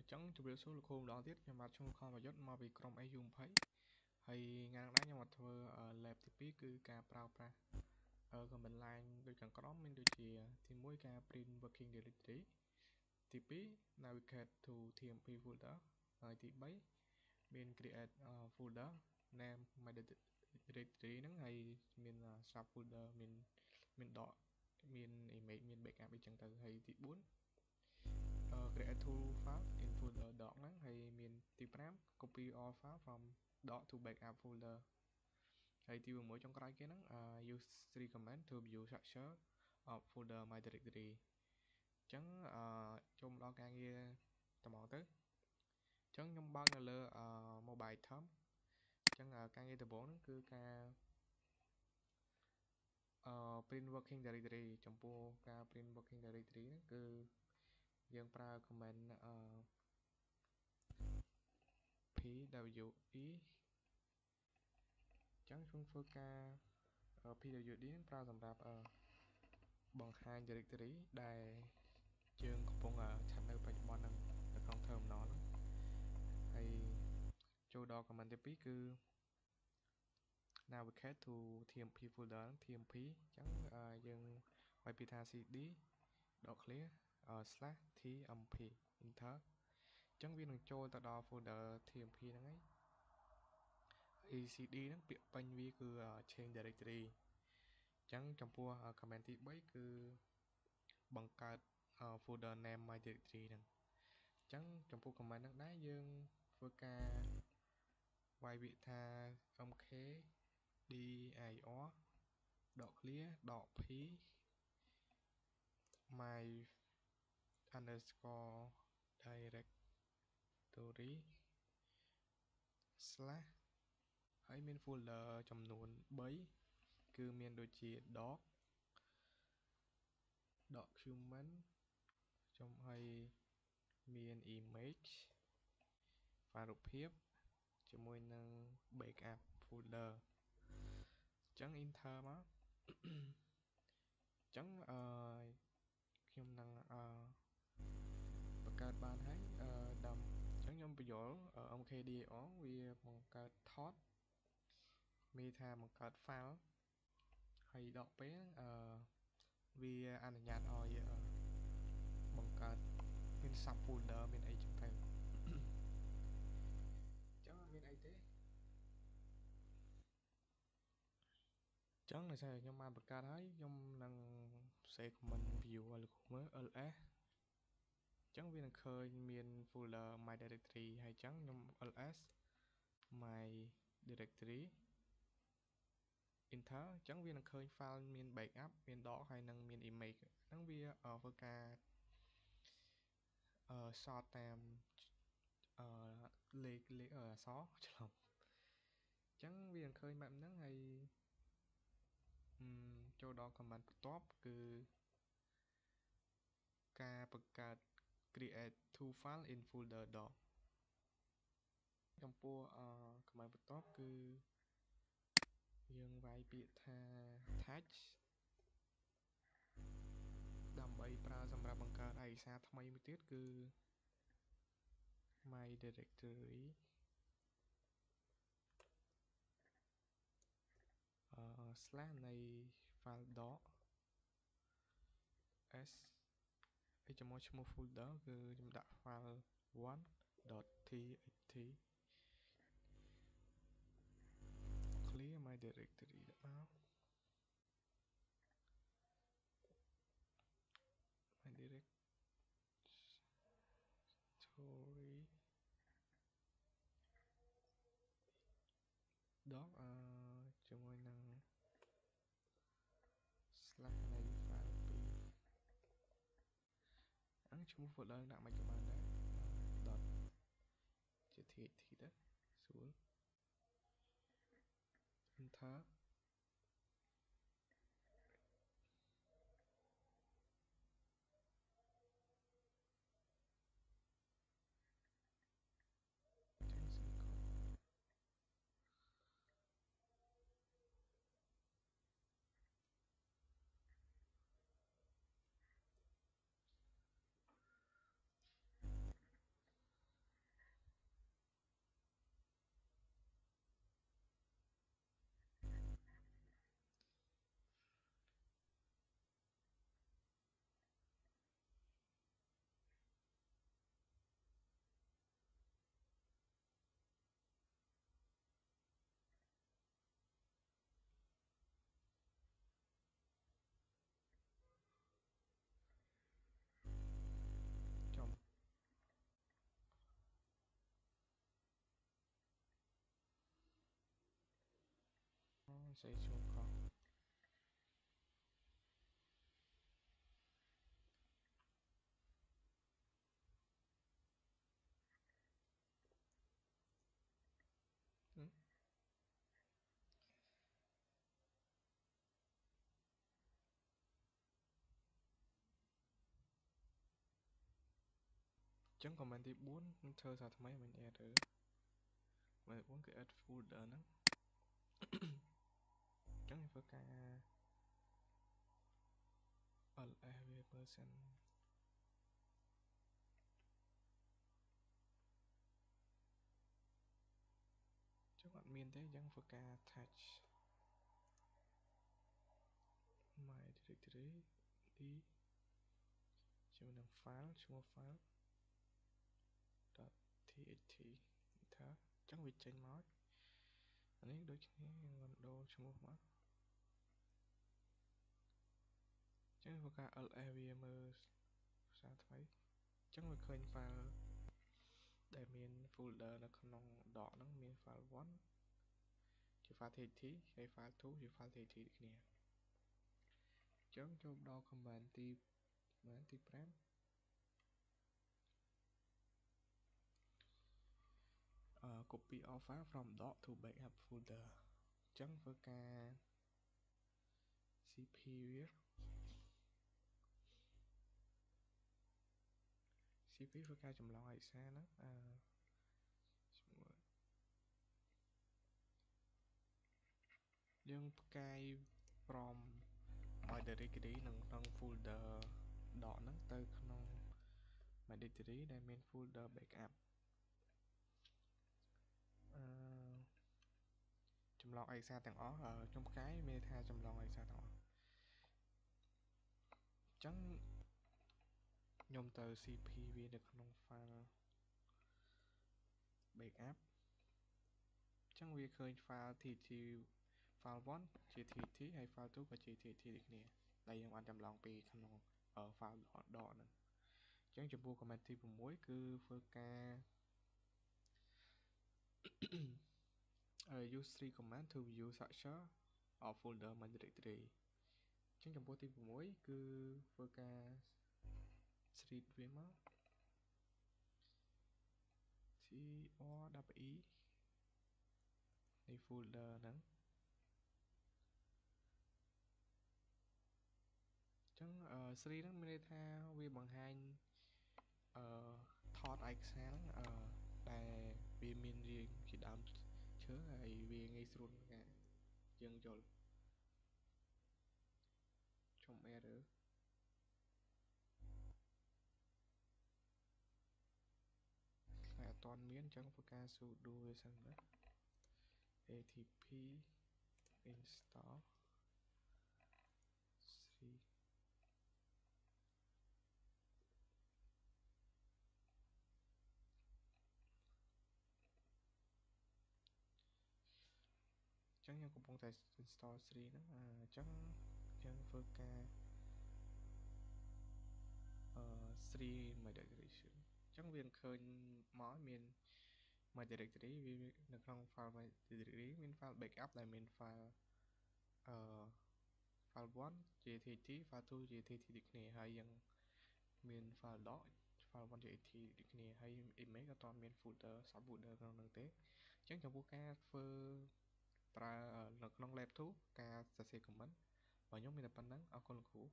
chẳng chụp được số lượng khung đó tiết nhưng mà trong kho và dốt mà bị chrome ấy dùng thấy hay ngang đá nhưng mà thưa lẹp thì biết cứ cả prao pra còn mình line đôi chẳng có đó mình đôi chỉ thì mỗi ca print working directory thì biết navigate to tmp folder thì mấy mình create folder name my directory nó hay mình sub folder mình đọ mình image mình backup đi chẳng từ hay thì 4 create tool file in folder dot nắng hay miền tìm RAM copy all file from dot to backup folder hay tiêu mỗi trong cái nắng use three command to view structure of folder my directory chấn trong đó càng nghe tầm mòn tới chấn trong bao là lơ mobile thấm chấn càng nghe từ bốn nó cứ ca print working directory trong po ca print working directory nó cứ dân pra command PWE ចឹងខ្ញុំធ្វើការ PWD នឹងប្រើសម្រាប់បង្ហាញ directory ដែលយើងកំពុងឆាត់នៅបច្ចុប្បន្ននៅក្នុង terminal ហ្នឹងហើយចូលដល់ command ទី2គឺ navigate to tmp folder tmp ចឹងយើងឲ្យពីថា cd .clear /tmp enter ចឹងវានឹងចូលទៅដល់ folder tmp ហ្នឹងហើយcd ហ្នឹងពាក្យពេញវាគឺ change directory ចឹងចំពោះ command ទី3គឺបង្កើត folder name my directory ហ្នឹងចឹងចំពោះ command ហ្នឹងដែរយើងធ្វើការវាយពាក្យថា mk dir .clear .p my underscore directory / ហើយមាន folder ចំនួន3គឺមានដូចជា document ចំហើយមាន image ហ្វាយរូបភាពជាមួយនឹង backup folder ចឹង enter មកចឹងខ្ញុំនឹងបង្កើតបានហើយចឹងខ្ញុំបញ្យល់ mkdir វាបង្កើតថតមានថាបង្កើត file ហើយដល់ពេលវាអនុញ្ញាតឲ្យបង្កើតមាន sub folder មានអីចឹងទៅចឹងអត់មានអីទេចឹងដោយសារខ្ញុំបានបង្កើតហើយខ្ញុំនឹងផ្សេង comment view ឲ្យលោកគ្រូមើល ls ចឹងវានឹងឃើញមាន folder my directory ហើយចឹងខ្ញុំ ls my directory enter ចឹងវានឹងឃើញ file មាន backup មាន doc ហើយនឹងមាន image ហ្នឹងវាធ្វើការsort តាមលេខអក្សរច្រឡំចឹងវានឹងឃើញបែបហ្នឹងហើយចូលដល់ command បន្ទាប់គឺការបង្កើត create to file in folder doc ចំពោះcommand បន្ទាប់គឺយើងវាយពាក្យថា attach ដើម្បីប្រើសម្រាប់បង្កើតឯកសារថ្មីមួយទៀតគឺ my directory / នៃ file doc s ហើយជាមួយឈ្មោះ folder គឺខ្ញុំដាក់ file 1.txt clear my directory មក my directory doc ជាមួយនឹង / នៃ file 2ឈ្មោះ folder ដាក់មិនក៏បានដែរ dot ជា txt ទៅស្រួល enter ចឹងស្អីគាត់ សេឈ្មោះខុសចឹង comment ទី4នឹងធ្វើសារថ្មីមិន error comment 4គឺ add folder ហ្នឹងចឹងធ្វើការ ls វាមើលសិនចឹងអត់មានទេចឹងធ្វើការ attach my directory ទីជាមួយនឹង file ឈ្មោះ file .txt ថាចឹងវាចេញមកអានេះដូចគ្នាយើងដូរឈ្មោះមកចឹងធ្វើការ ls វាមើលសារថ្មីចឹងវាឃើញ file ដែលមាន folder នៅក្នុងដកហ្នឹងមាន file 1ជា file txt ហើយ file 2ជា file txt ដូចគ្នាចឹងចូលដល់ command ទី5 copy all file from doc to backup folder ចឹងធ្វើការ cp វា cp ធ្វើការចម្លងឯកសារហ្នឹងយើងផ្កាយព្រមឲ្យ directory នៅក្នុង folder ដកហ្នឹងទៅក្នុង directory ដែលមាន folder backup ចម្លងឯកសារទាំងអស់ខ្ញុំផ្កាយមានថាចម្លងឯកសារទាំងអស់អញ្ចឹងខ្ញុំទៅ cp វានៅក្នុង file backup អញ្ចឹងវាឃើញ file txt file 1ជា txt ហើយ file 2ក៏ជា txt ដូចគ្នាដែលយើងបានចម្លងពីក្នុង file ដកហ្នឹងអញ្ចឹងចំពោះ comment ទី6គឺធ្វើការ use 3 command to view structure of folder my directory អញ្ចឹងចំពោះទី6គឺធ្វើការ read វាមក tre នៃ folder ហ្នឹងអញ្ចឹង3ហ្នឹងមានន័យថាវាបង្ហាញថតឯកសារហ្នឹងដែលវាមានរាងជាដើមឈើហើយវាងាយស្រួលក្នុងការយើងយល់ខ្ញុំ error តែអត់ទាន់មានអញ្ចឹងធ្វើការ sudo វាសិនណា atp install 3ចឹងខ្ញុំកំពុងតែ install 3ហ្នឹងអញ្ចឹងយើងធ្វើការ3 my directory អញ្ចឹងវាឃើញមកមាន my directory វានៅក្នុង file my directory មាន file backup ដែលមាន file file 1ជា txt file 2ជា txt ដូចគ្នាហើយយើងមាន file doc file 1ជា txt ដូចគ្នាហើយ image ក៏អត់មាន folder sub folder ក្នុងនោះទេអញ្ចឹងចំពោះការធ្វើប្រើនៅក្នុង lab 2ការសរសេរ comment របស់ខ្ញុំមានតែប៉ុណ្្នឹងអរគុណលោកគ្រូ